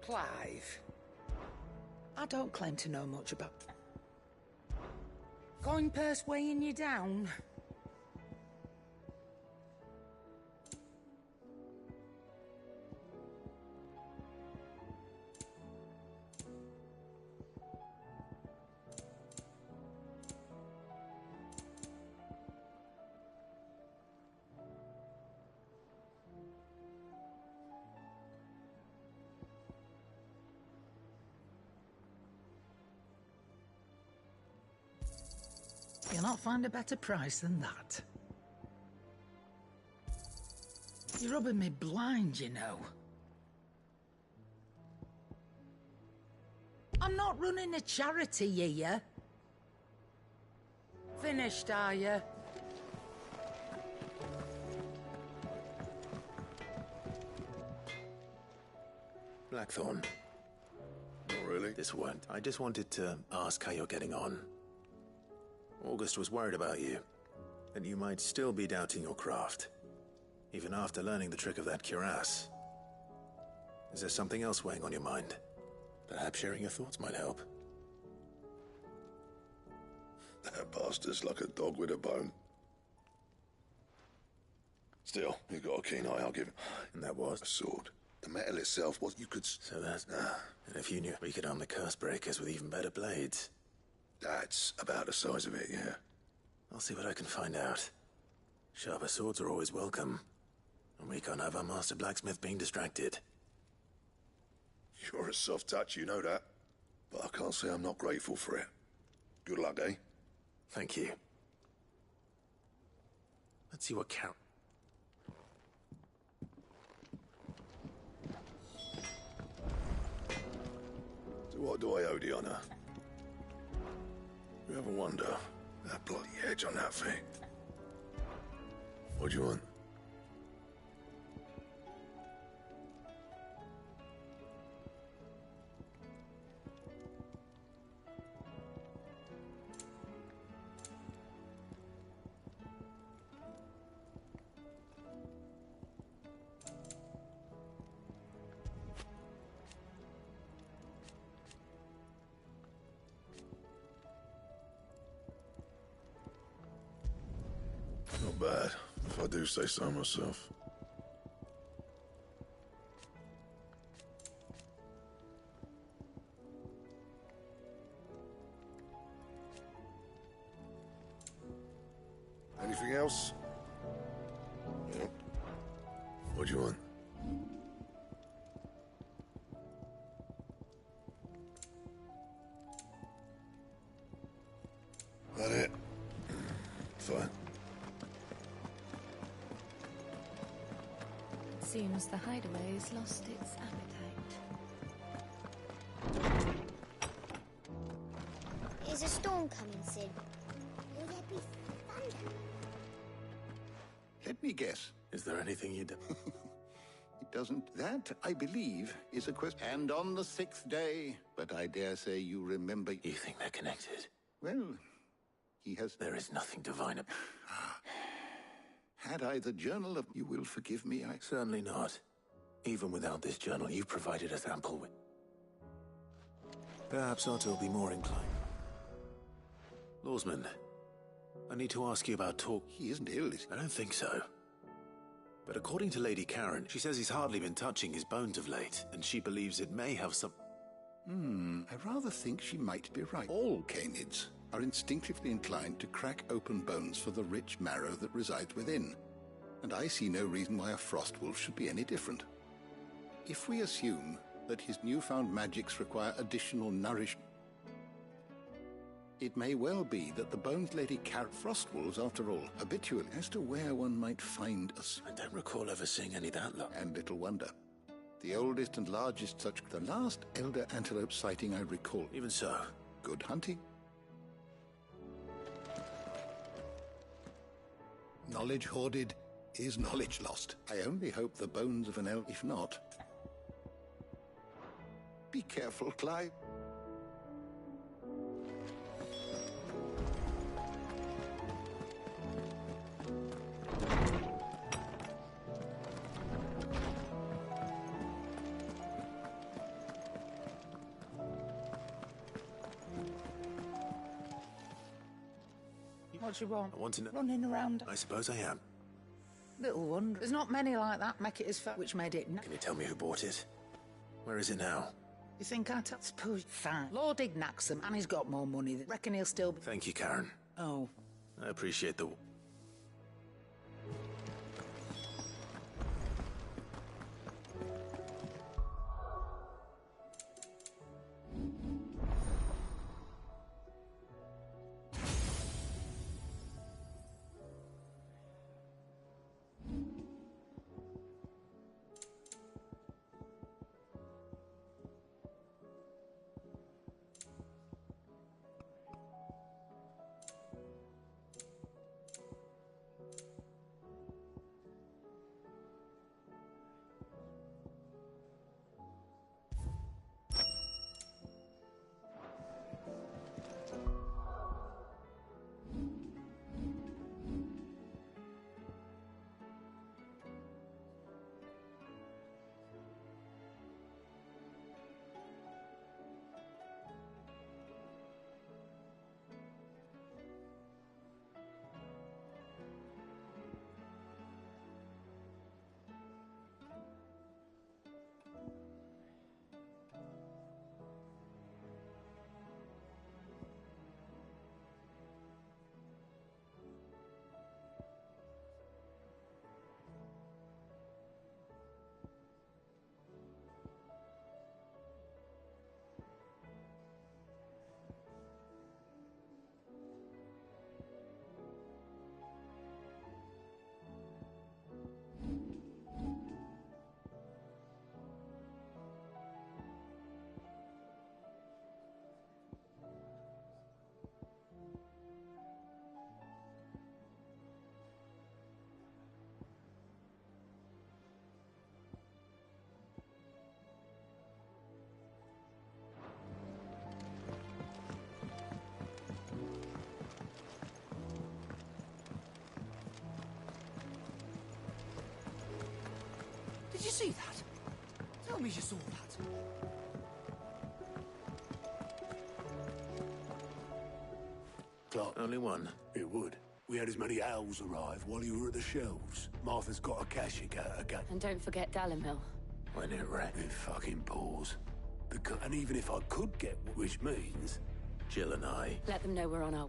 Clive, I don't claim to know much about... Coin purse weighing you down? You'll not find a better price than that. You're rubbing me blind, you know. I'm not running a charity here. Finished, are you? Blackthorn. Not really. This won't. I just wanted to ask how you're getting on. August was worried about you, that you might still be doubting your craft, even after learning the trick of that cuirass. Is there something else weighing on your mind? Perhaps sharing your thoughts might help. That bastard's like a dog with a bone. Still, you got a keen eye, I'll give it. And that was? A sword. The metal itself, what you could... So that's... And if you knew, we could arm the curse breakers with even better blades. That's about the size of it, yeah. I'll see what I can find out. Sharper swords are always welcome. And we can't have our master blacksmith being distracted. You're a soft touch, you know that. But I can't say I'm not grateful for it. Good luck, eh? Thank you. Let's see what count. So what do I owe the honor? You ever wonder, that bloody edge on that thing? What do you want? Not bad, if I do say so myself. Anything else? Yeah. What do you want? That it? Fine. Seems the hideaway's lost its appetite. Is a storm coming, Sid? Will there be thunder? Let me guess. Is there anything you do? It doesn't. That, I believe, is a question. And on the 6th day, but I dare say you remember... You think they're connected? Well, he has... There is nothing divine about... Had I the journal of... You will forgive me, I... Certainly not. Even without this journal, you've provided us ample with... Perhaps Otto will be more inclined. Lawsman, I need to ask you about talk... He isn't ill, is he? I don't think so. But according to Lady Karen, she says he's hardly been touching his bones of late, and she believes it may have some... I rather think she might be right. All canids are instinctively inclined to crack open bones for the rich marrow that resides within. And I see no reason why a frost wolf should be any different. If we assume that his newfound magics require additional nourishment, it may well be that the bones Lady Karen... Frost wolves, after all, habitually, as to where one might find us. I don't recall ever seeing any that long. And little wonder. The oldest and largest such... The last elder antelope sighting I recall. Even so. Good hunting. Knowledge hoarded is knowledge lost. I only hope the bones of an elk, if not... Be careful, Clive. What you want? I want to know... Running around. I suppose I am. Little wonder. There's not many like that make it as far, which made it... Can you tell me who bought it? Where is it now? You think I suppose... Fine. Lord Ignaxum, and he's got more money. Reckon he'll still be... Thank you, Karen. Oh. I appreciate the... Did you see that? Tell me you saw that. Clark, Only one. it would. We had as many owls arrive while you were at the shelves. Martha's got a cash account again. And don't forget Dalimil. When it wrecked. It fucking pours. And even if I could get, which means... Jill and I... Let them know we're on our...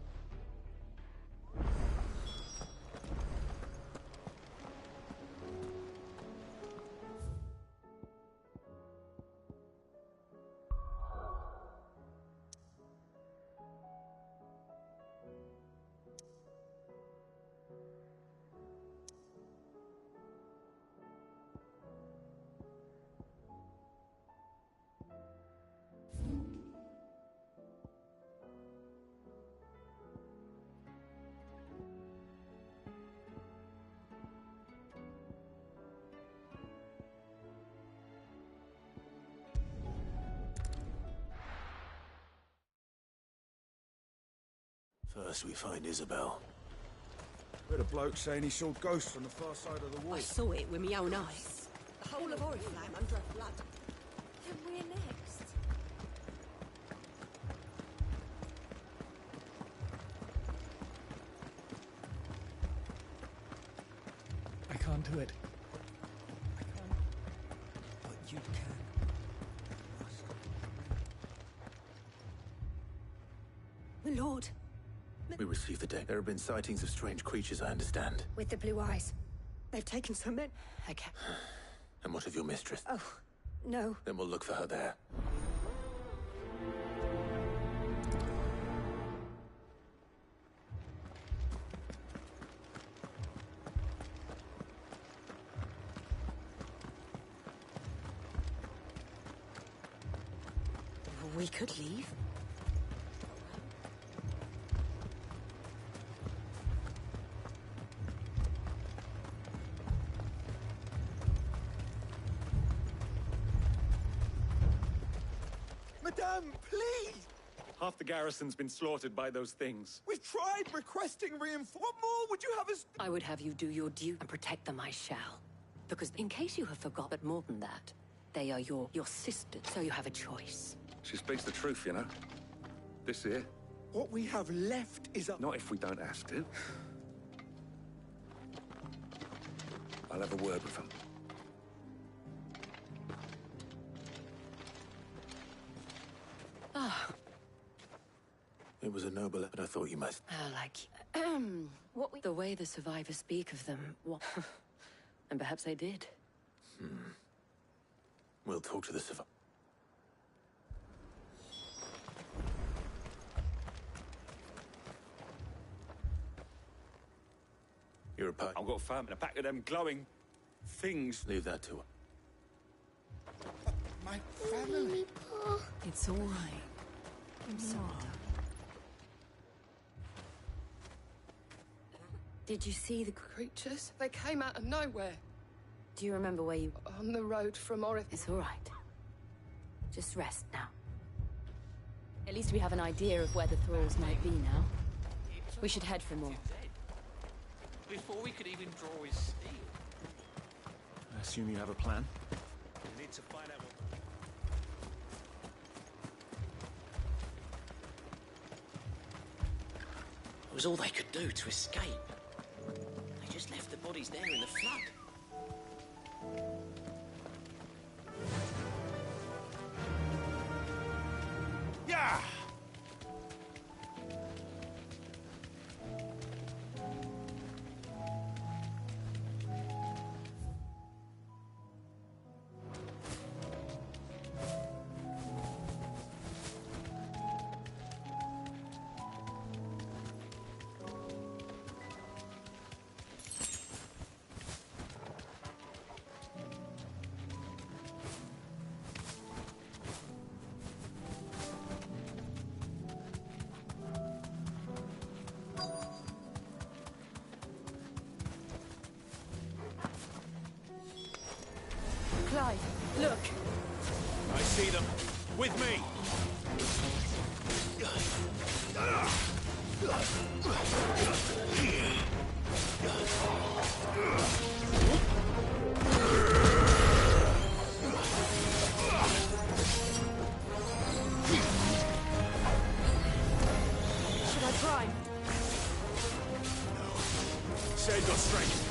First we find Isabel. Heard a bloke saying he saw ghosts on the far side of the wall. I saw it with my own eyes. The whole of Oriflamme under a flood. Then we're next. I can't do it. I can't. But you can. My lord. We received the deck. There have been sightings of strange creatures, I understand. With the blue eyes. They've taken so many. Okay. And what of your mistress? Oh, no. Then we'll look for her there. We could leave. Madame, please! Half the garrison's been slaughtered by those things. We've tried requesting reinforcements. What more would you have us... I would have you do your due and protect them, I shall. Because in case you have forgot, but more than that, they are your sisters, so you have a choice. She speaks the truth, you know. This here, What we have left is a... Not if we don't have to. I'll have a word with them. It was a noble, but I thought you might... The way the survivors speak of them, what... And perhaps they did. We'll talk to the survivor. You're a pug. I've got fam and a pack of them glowing things. Leave that to her. My family. It's all right. I'm sorry. Did you see the creatures? They came out of nowhere. Do you remember where you... On the road from Orif. It's all right. Just rest now. At least we have an idea of where the thralls might be now. We should head for more. Before we could even draw his steel. I assume you have a plan? We need to find out what... It was all they could do to escape. They just left the bodies there in the flood. Yeah! Clive, look. I see them. With me. Should I prime? Save your strength.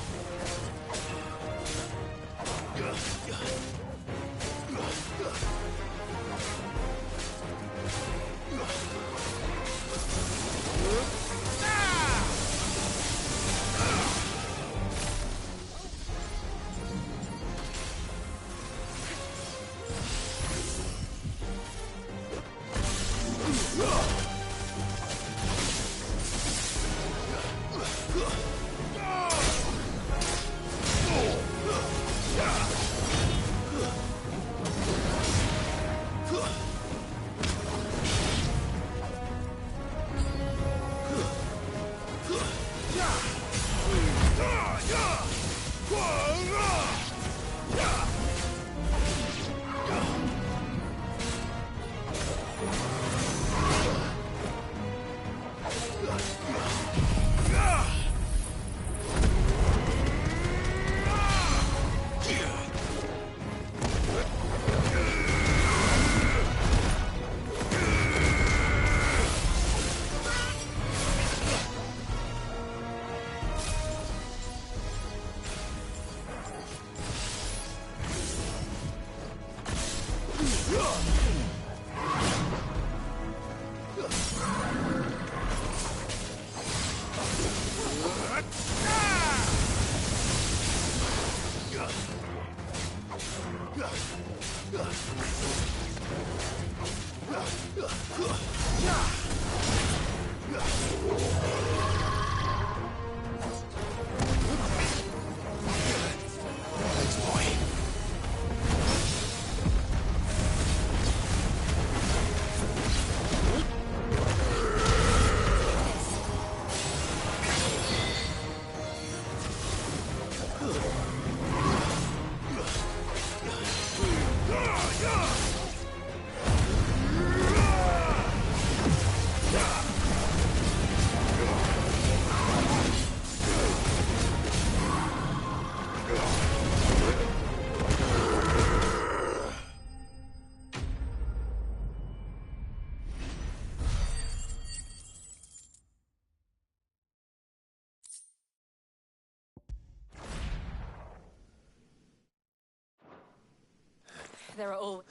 there are all...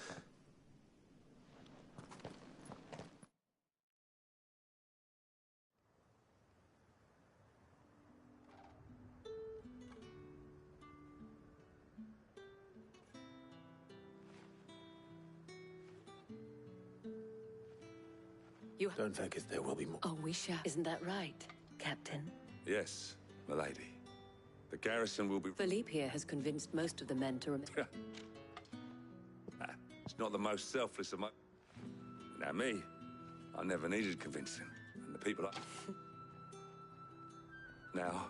You... Don't think there will be more. Oh, we shall. Isn't that right, Captain? Yes, milady. The garrison will be... Philippe here has convinced most of the men to remember. It's not the most selfless of my... Now me, I never needed convincing. And the people I... Now,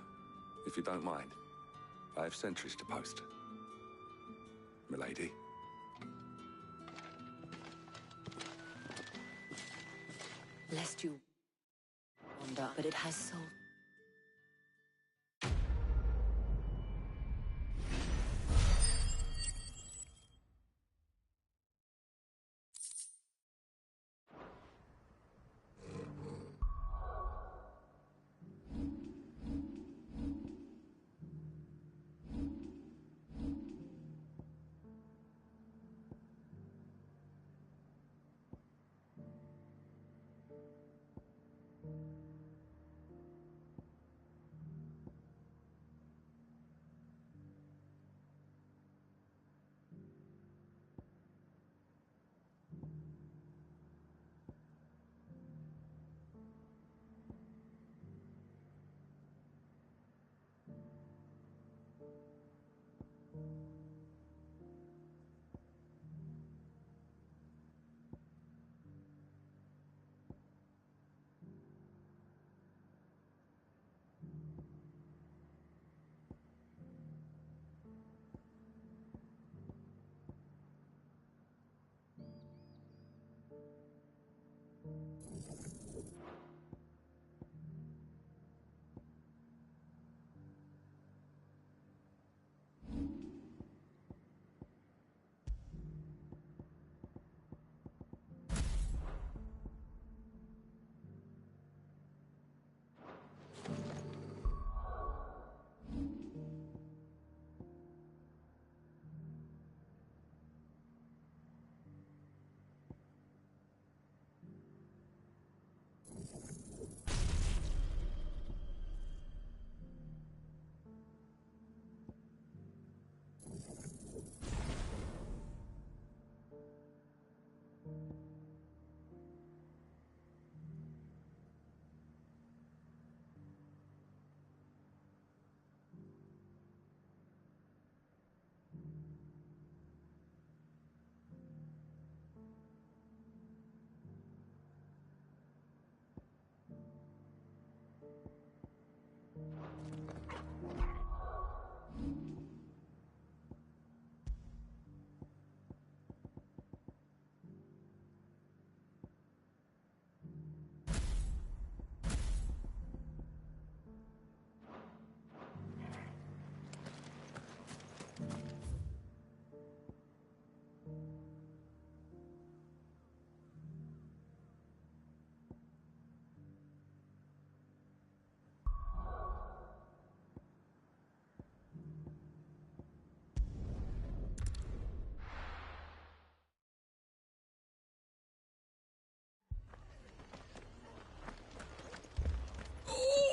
if you don't mind, I have sentries to post. Milady. Lest you wander, but it has soul.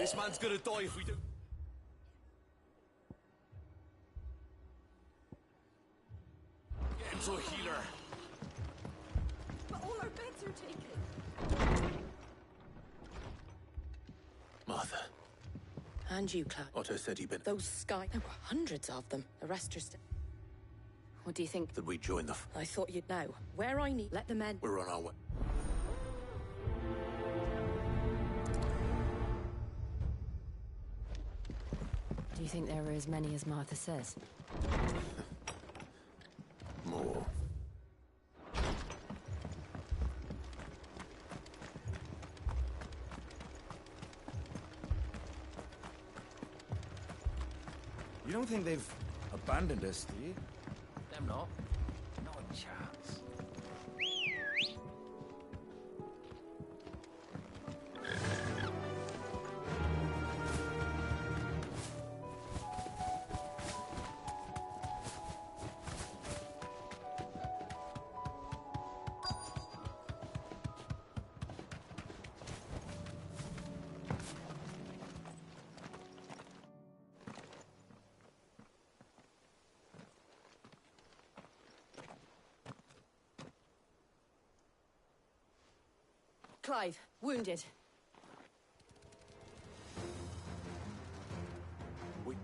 This man's gonna die if we do. Get him to a healer. But all our beds are taken. Martha. And you, Clark. Otto said you'd been... Those Sky... There were hundreds of them. The rest are still... What do you think? That we join the... I thought you'd know. Where I need... Let the men... We're on our way. Do you think there are as many as Martha says? More. You don't think they've abandoned us, do you? Them not. Not a chance. Clive, wounded. We...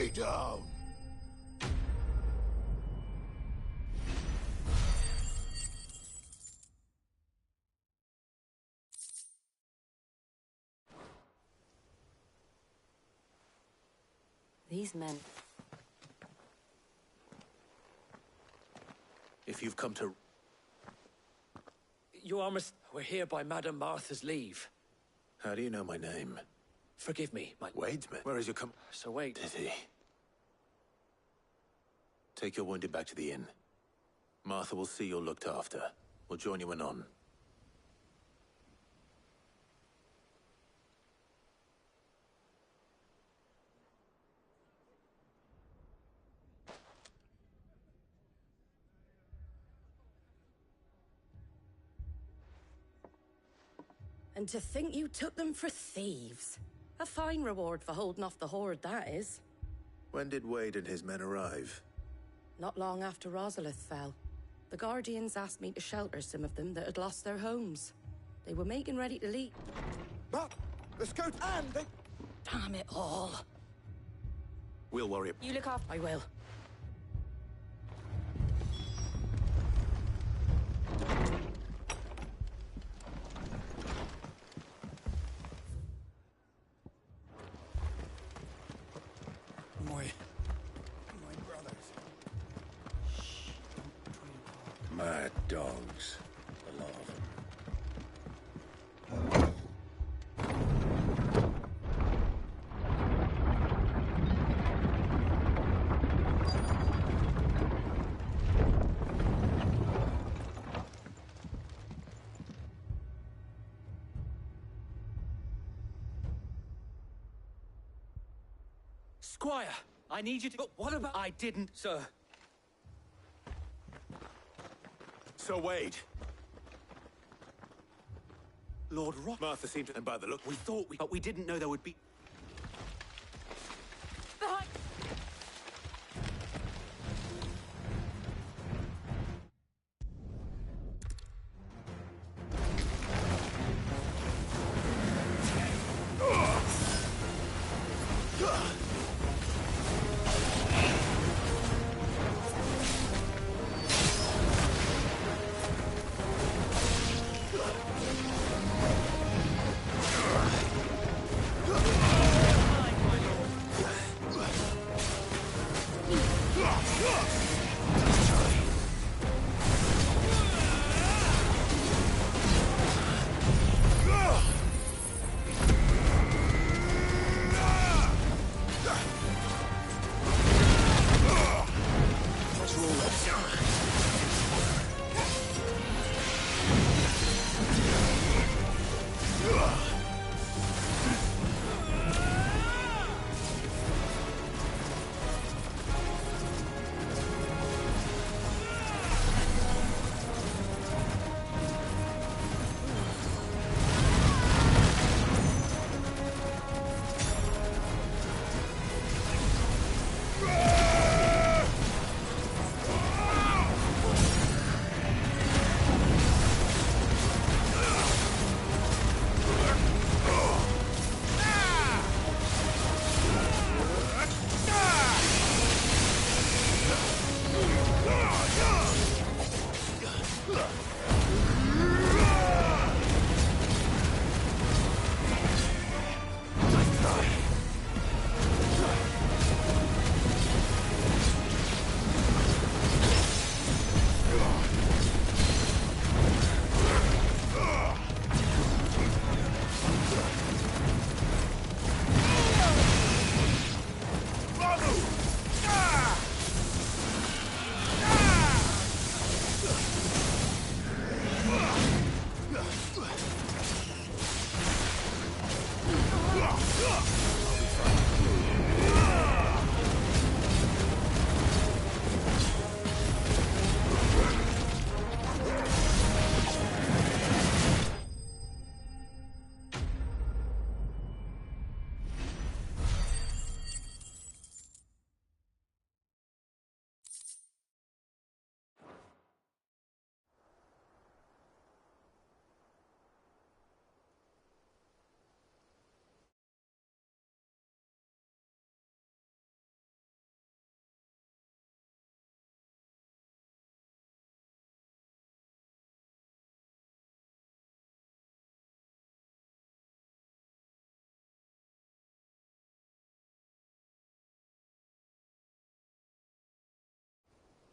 Stay down! These men... If you've come to... You are We're here by Madame Martha's leave. How do you know my name? Forgive me, my... Wadesman? Where is your Sir Wade. Did he? Take your wounded back to the inn. Martha will see you're looked after. We'll join you anon. And to think you took them for thieves. A fine reward for holding off the horde, that is. When did Wade and his men arrive? Not long after Rosalith fell. The Guardians asked me to shelter some of them that had lost their homes. They were making ready to leave. But the scout and they... Damn it all. We'll worry. You look after... I will. My brothers. Mad dogs. A lot of them. Squire, I need you to... But what about... I didn't, sir. Sir Wade. Lord Rock... Martha seemed to... And by the look... We thought we... But we didn't know there would be...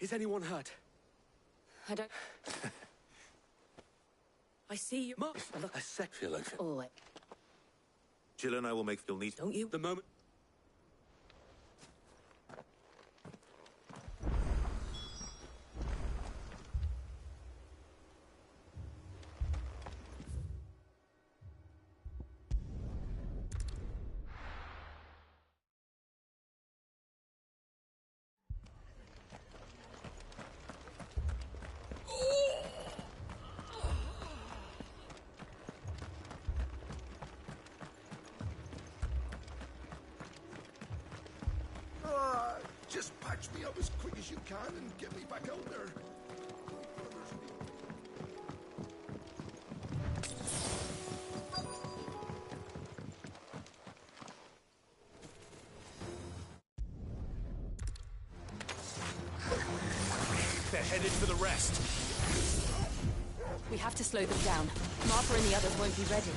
Is anyone hurt? I don't... I see you. Marv, look, a sec. Feel like All right. Jill and I will make... You'll need... Don't you? The moment... Just patch me up as quick as you can and get me back out there. They're headed for the rest. We have to slow them down. Martha and the others won't be ready.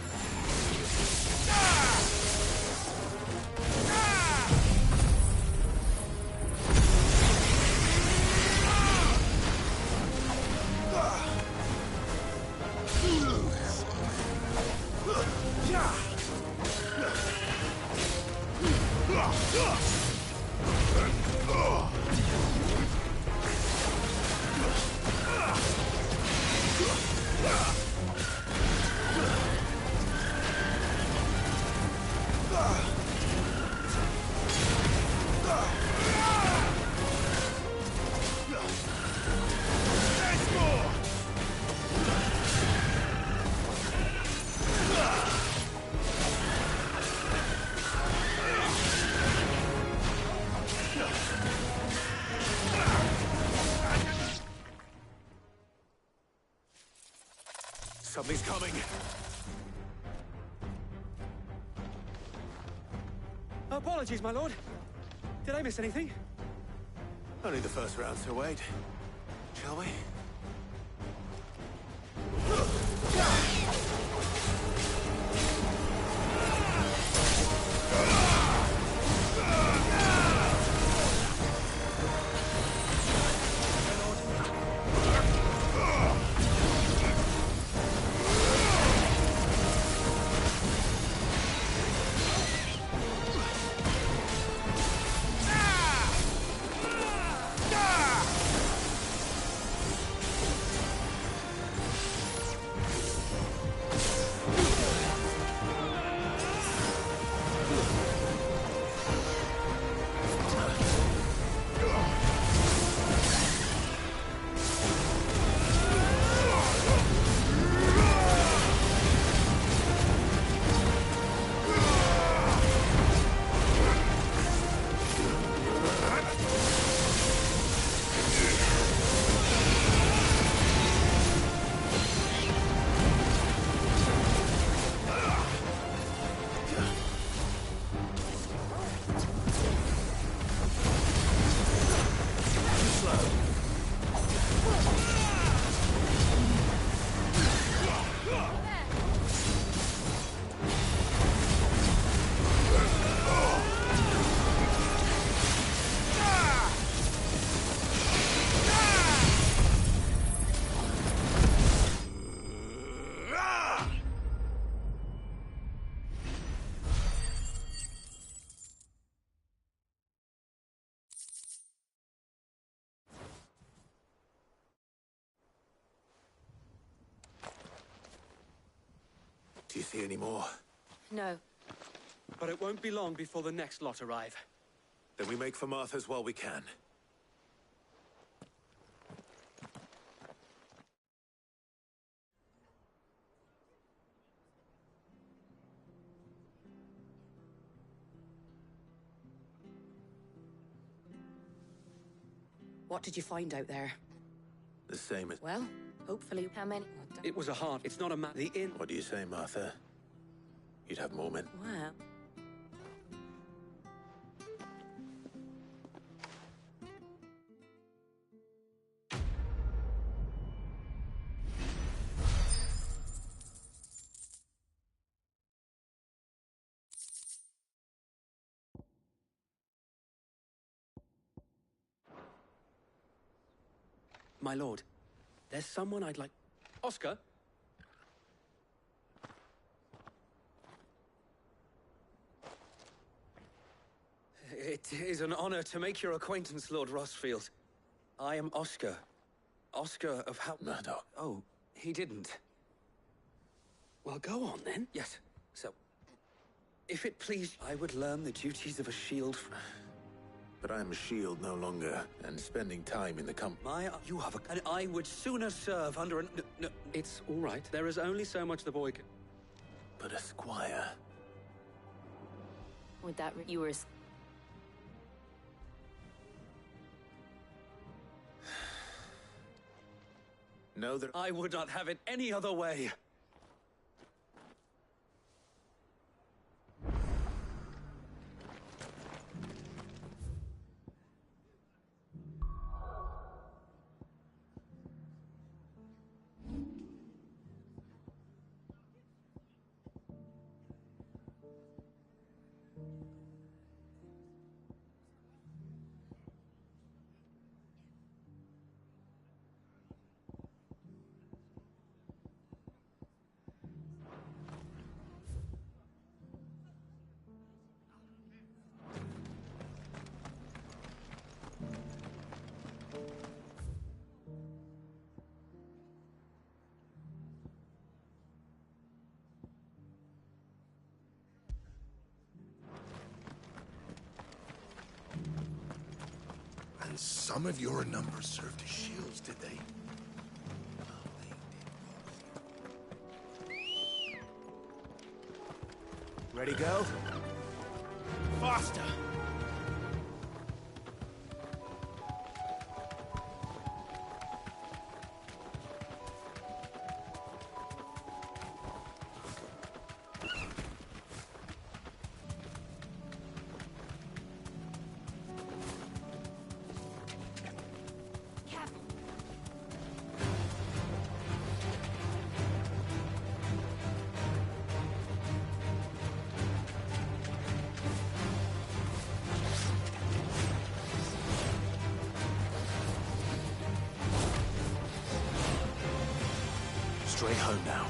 Something's coming. Apologies, my lord. Did I miss anything? Only the first round, so wait. Shall we? Do you see any more? No. But it won't be long before the next lot arrive. Then we make for Martha's while we can. What did you find out there? The same as... Well, hopefully... How many? It was a hard... It's not a the inn... What do you say, Martha? You'd have more men? Wow. My lord, there's someone I'd like... Oscar? It is an honor to make your acquaintance, Lord Rossfield. I am Oscar. Oscar of Murdoch. Oh, he didn't. Well, go on then. Yes. So, if it please, I would learn the duties of a shield. But I'm a shield no longer, and spending time in the You have a... And I would sooner serve under an... No, it's all right. There is only so much the boy can... But a squire... With that, you were... Know that I would not have it any other way. And some of your numbers served as shields, did they? Ready, go? Faster! Straight home now.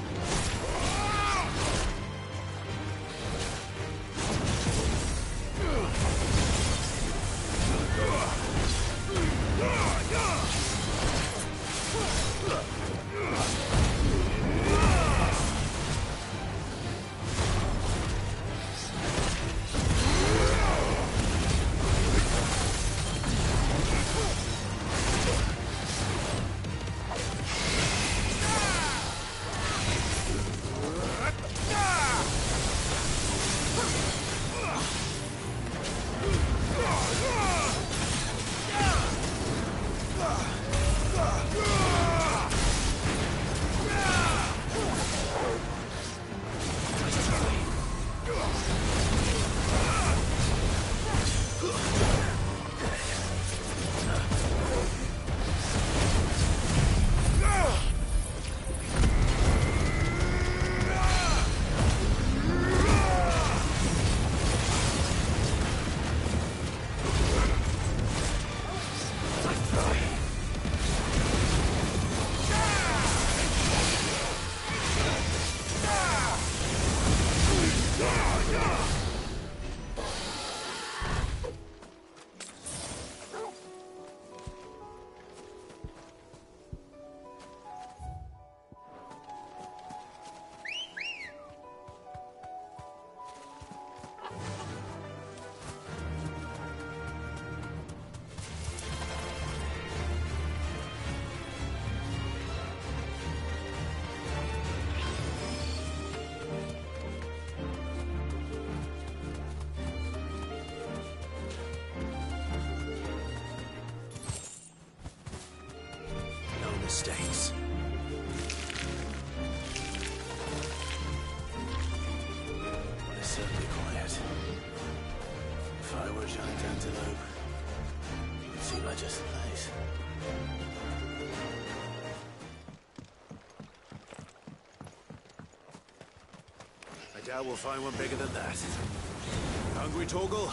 Mistakes. Well, it's certainly quiet. If I were a giant antelope, it would seem like just the place. I doubt we'll find one bigger than that. Hungry, Torgal?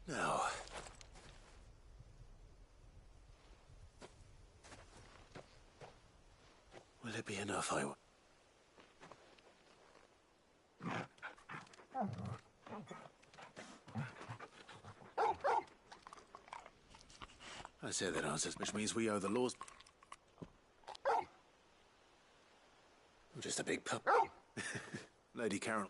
Now. Will it be enough, I say that answers, which means we owe the laws. I'm just a big pup. Lady Carol.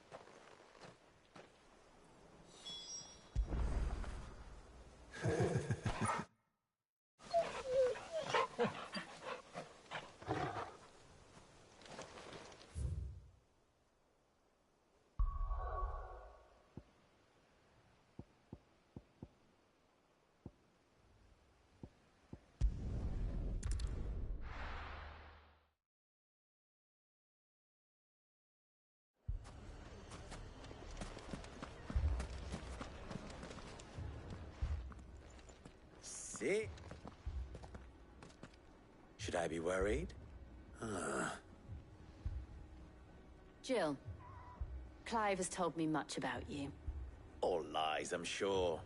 See? Should I be worried? Jill, Clive has told me much about you. All lies, I'm sure.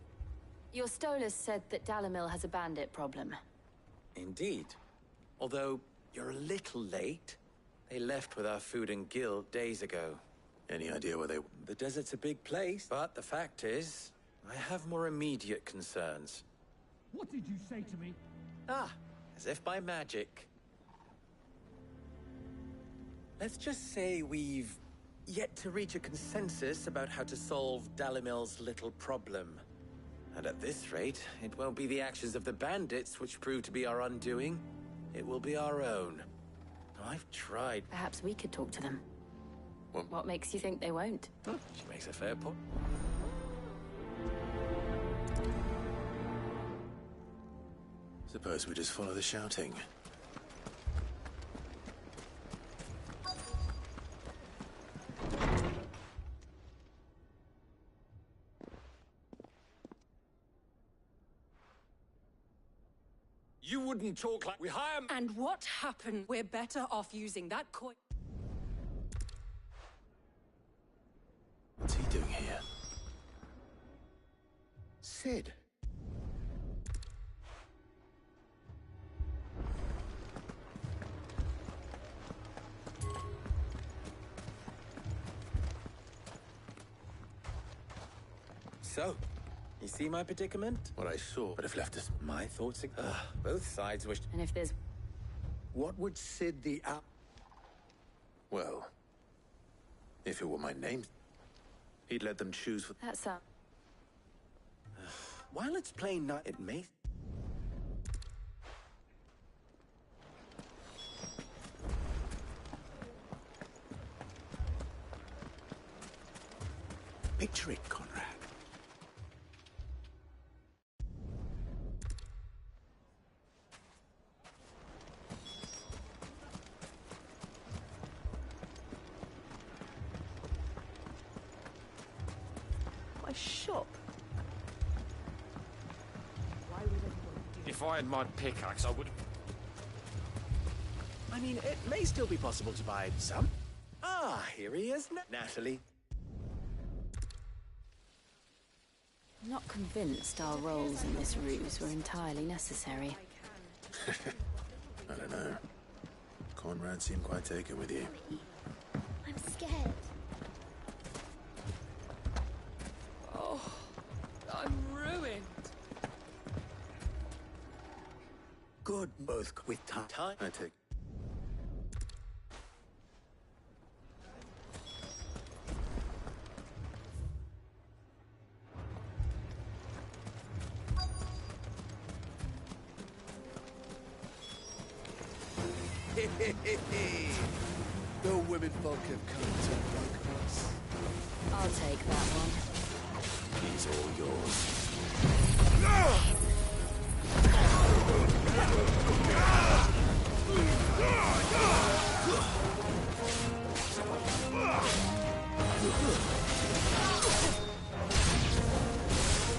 Your Stolas said that Dalimil has a bandit problem. Indeed. Although, you're a little late. They left with our food and guild days ago. Any idea where they... The desert's a big place, but the fact is, I have more immediate concerns. What did you say to me? Ah, as if by magic. Let's just say we've yet to reach a consensus about how to solve Dalimil's little problem. And at this rate, it won't be the actions of the bandits which prove to be our undoing. It will be our own. I've tried. Perhaps we could talk to them. What? What makes you think they won't? She makes a fair point. Suppose we just follow the shouting. You wouldn't talk like we hire... And what happened? We're better off using that coin. What's he doing here? Sid. So, you see my predicament? What I saw would have left us. My thoughts are... both sides wished... And if there's... What would Sid the Well, if it were my name, he'd let them choose for... That's While it's plain not... It may... Picture it, Conrad. My shop. If I had my pickaxe, I would... I mean, it may still be possible to buy some. Ah, here he is, Natalie. I'm not convinced our roles in this ruse were entirely necessary. I don't know. Conrad seemed quite taken with you. I'm scared. Oh, I'm ruined. Good, both with time. I take. The women folk have come to welcome us. I'll take that one. He's all yours.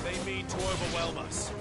They mean to overwhelm us.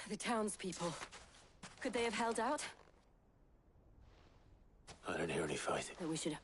The townspeople. Could they have held out? I don't hear any fighting. That we should...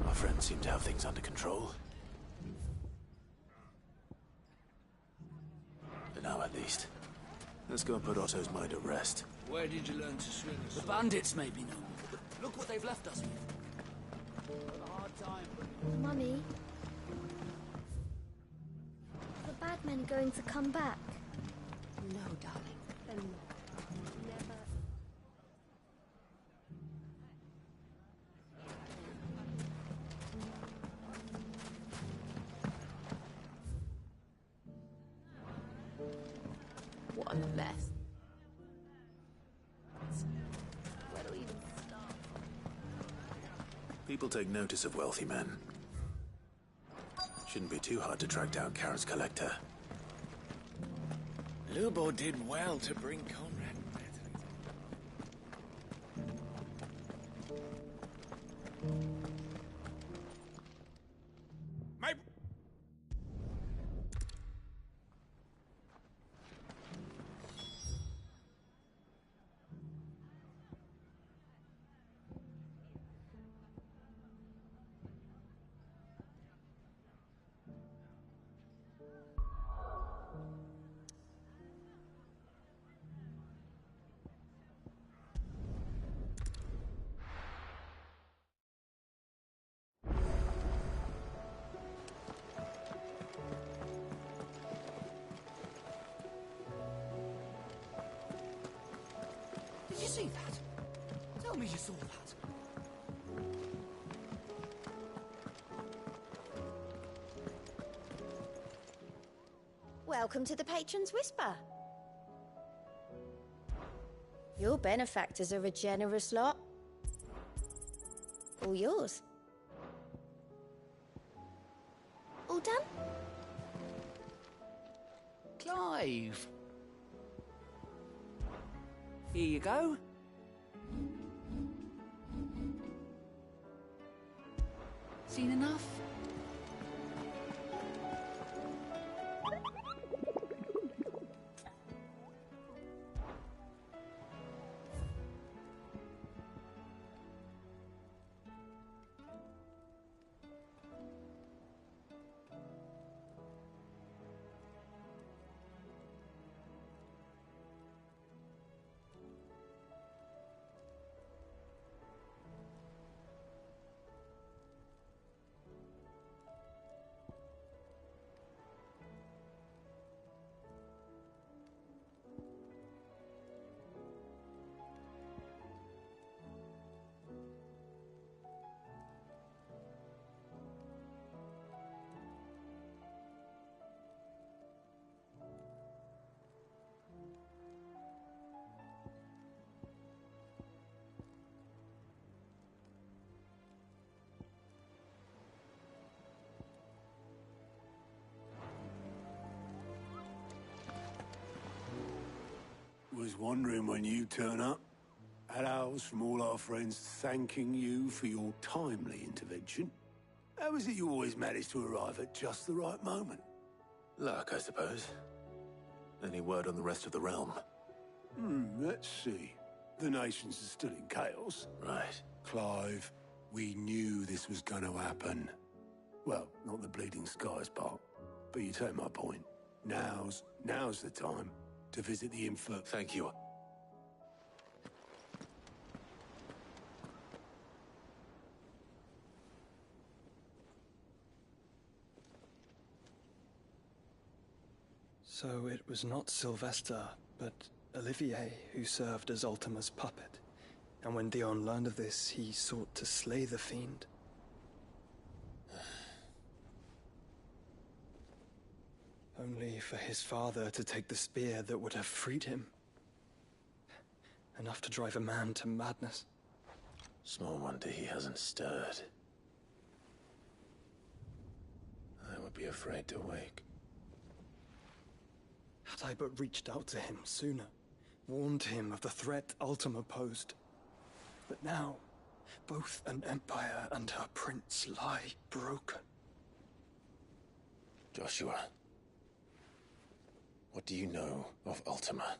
Our friends seem to have things under control. For now, at least. Let's go and put Otto's mind at rest. Where did you learn to swim? The bandits may be no more, but look what they've left us with. A hard time. Mummy? Are the bad men going to come back? No, darling. They're not. Never. What a mess. Where do we even start? People take notice of wealthy men. Shouldn't be too hard to track down Karen's collector. Lubo did well to bring Conrad back. My... Did you see that? Tell me you saw that. Welcome to the Patron's Whisper. Your benefactors are a generous lot. All yours. All done? Clive. Here you go. Seen enough? Was wondering when you turn up. Had ours from all our friends thanking you for your timely intervention. How is it you always manage to arrive at just the right moment? Luck, I suppose. Any word on the rest of the realm? Let's see. The nations are still in chaos. Right. Clive, we knew this was going to happen. Well, not the bleeding skies part, but you take my point. Now's the time to visit the info. Thank you. So it was not Sylvester, but Olivier who served as Ultima's puppet. And when Dion learned of this, he sought to slay the fiend. Only for his father to take the spear that would have freed him. Enough to drive a man to madness. Small wonder he hasn't stirred. I would be afraid to wake. Had I but reached out to him sooner, warned him of the threat Ultima posed. But now, both an empire and her prince lie broken. Joshua. What do you know of Ultima?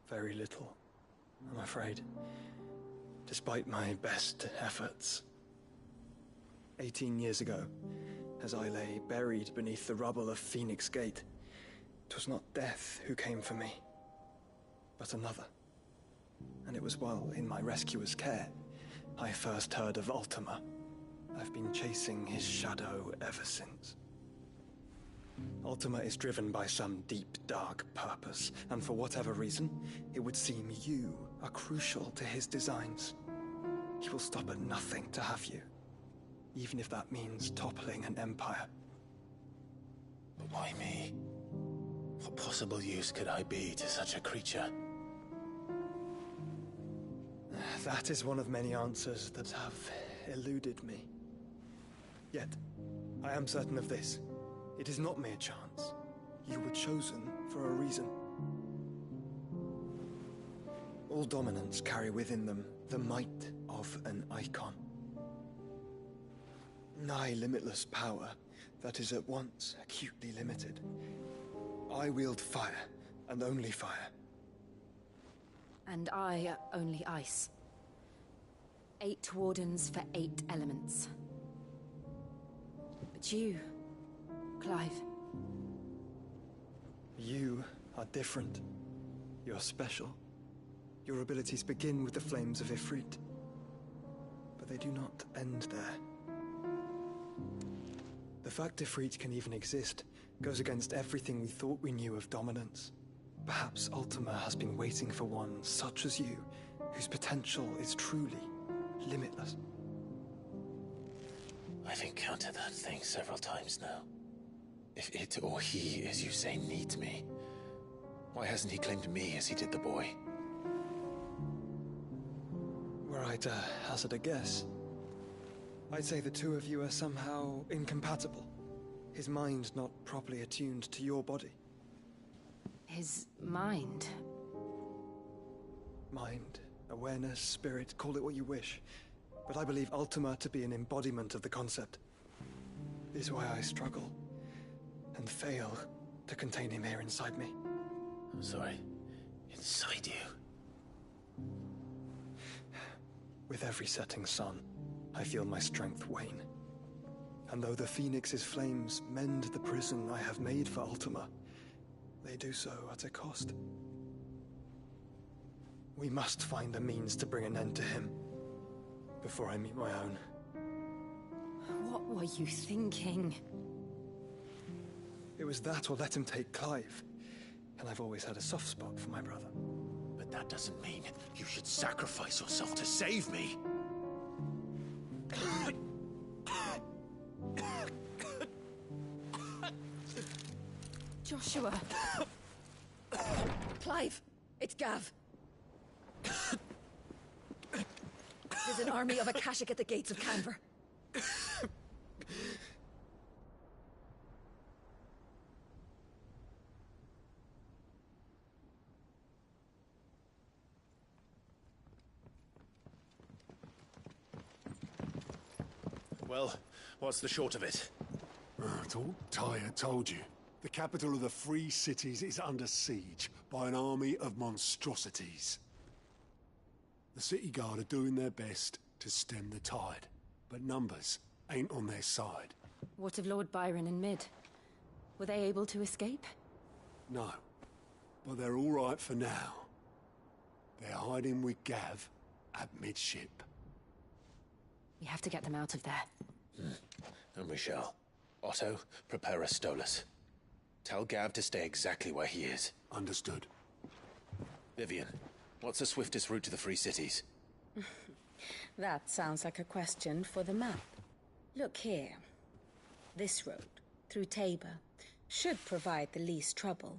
Very little, I'm afraid. Despite my best efforts. 18 years ago, as I lay buried beneath the rubble of Phoenix Gate, 'twas not death who came for me, but another. And it was while in my rescuer's care, I first heard of Ultima. I've been chasing his shadow ever since. Ultima is driven by some deep, dark purpose, and for whatever reason, it would seem you are crucial to his designs. He will stop at nothing to have you, even if that means toppling an empire. But why me? What possible use could I be to such a creature? That is one of many answers that have eluded me. Yet, I am certain of this. It is not mere chance. You were chosen for a reason. All dominants carry within them the might of an icon. Nigh limitless power that is at once acutely limited. I wield fire, and only fire. And I only ice. 8 wardens for 8 elements. But you, Clive. You are different. You're special. Your abilities begin with the flames of Ifrit. But they do not end there. The fact Ifrit can even exist goes against everything we thought we knew of dominance. Perhaps Ultima has been waiting for one such as you, whose potential is truly limitless. I've encountered that thing several times now. If it or he, as you say, needs me, why hasn't he claimed me as he did the boy? Were I to hazard a guess, I'd say the two of you are somehow incompatible. His mind not properly attuned to your body. His mind? Mind, awareness, spirit, call it what you wish. But I believe Ultima to be an embodiment of the concept. This is why I struggle and fail to contain him here inside me. I'm sorry. Inside you? With every setting sun, I feel my strength wane. And though the Phoenix's flames mend the prison I have made for Ultima, they do so at a cost. We must find a means to bring an end to him before I meet my own. What were you thinking? It was that or let him take Clive. And I've always had a soft spot for my brother. But that doesn't mean you should sacrifice yourself to save me. Joshua! Clive! It's Gav! There's an army of Akashic at the gates of Canver. Well, what's the short of it? It's all Tyre told you. The capital of the Free Cities is under siege by an army of monstrosities. The City Guard are doing their best to stem the tide, but numbers ain't on their side. What of Lord Byron and Mid? Were they able to escape? No, but they're all right for now. They're hiding with Gav at midship. We have to get them out of there. And we shall. Otto, prepare a Stolas. Tell Gav to stay exactly where he is. Understood. Vivian, what's the swiftest route to the Free Cities? That sounds like a question for the map. Look here. This road, through Tabor, should provide the least trouble.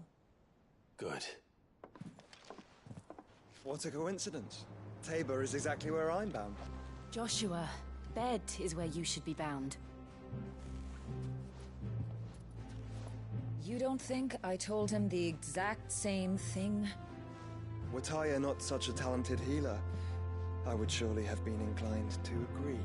Good. What a coincidence. Tabor is exactly where I'm bound. Joshua, bed is where you should be bound. You don't think I told him the exact same thing? Were Tyre not such a talented healer, I would surely have been inclined to agree.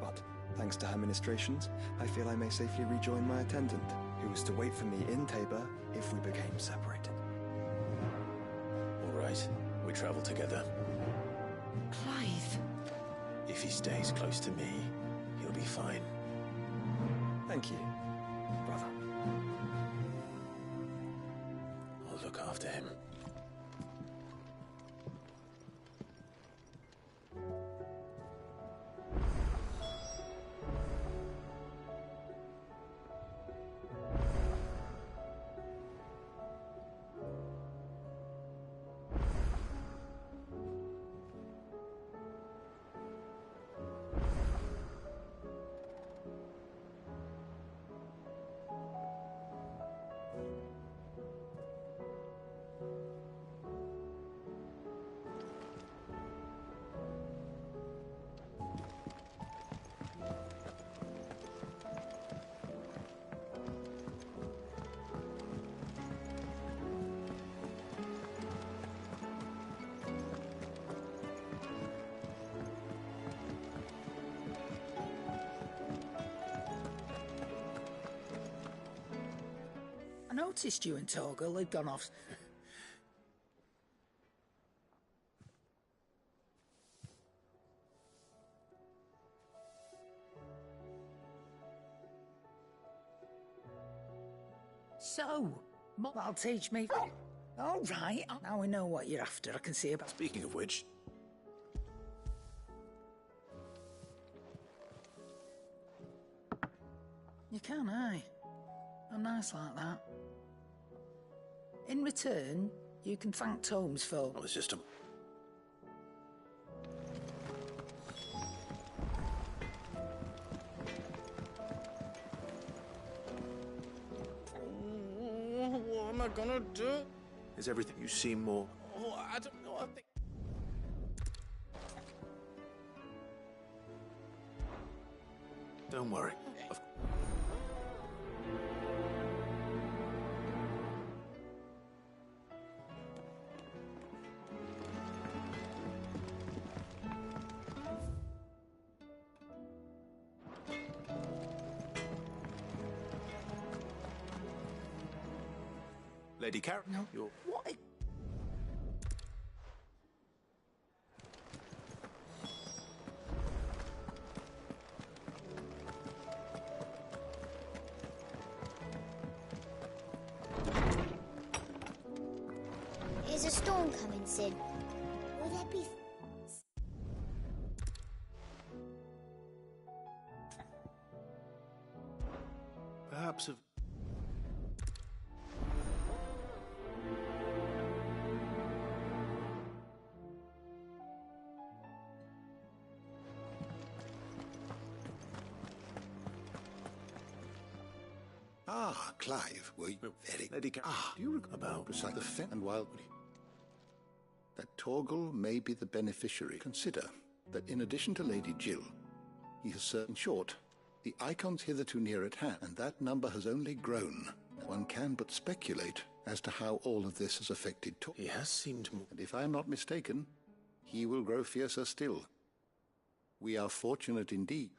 But, thanks to her ministrations, I feel I may safely rejoin my attendant, who was to wait for me in Tabor if we became separated. All right, we travel together. Clive! If he stays close to me, he'll be fine. Thank you, brother. I'll look after him. I noticed you and Torgal had gone off. So, that'll teach me. All right, now we know what you're after. I can see about. Speaking of which, You can, aye. I'm nice like that. In return, you can thank Tomes for... Well, it's just a... What am I gonna do? Is everything you seem more... Oh, I don't know. I think... Don't worry. Lady Karen, no. You're... What? Is a storm coming, Sid? Will there be... Perhaps of... Ah, Clive, were you very... Lady Karen, do you recall about beside the fence and wild... That Torgal may be the beneficiary. Consider that in addition to Lady Jill, he has served... In short, the Icon's hitherto near at hand, and that number has only grown. One can but speculate as to how all of this has affected Torgal. He has seemed more... And if I am not mistaken, he will grow fiercer still. We are fortunate indeed.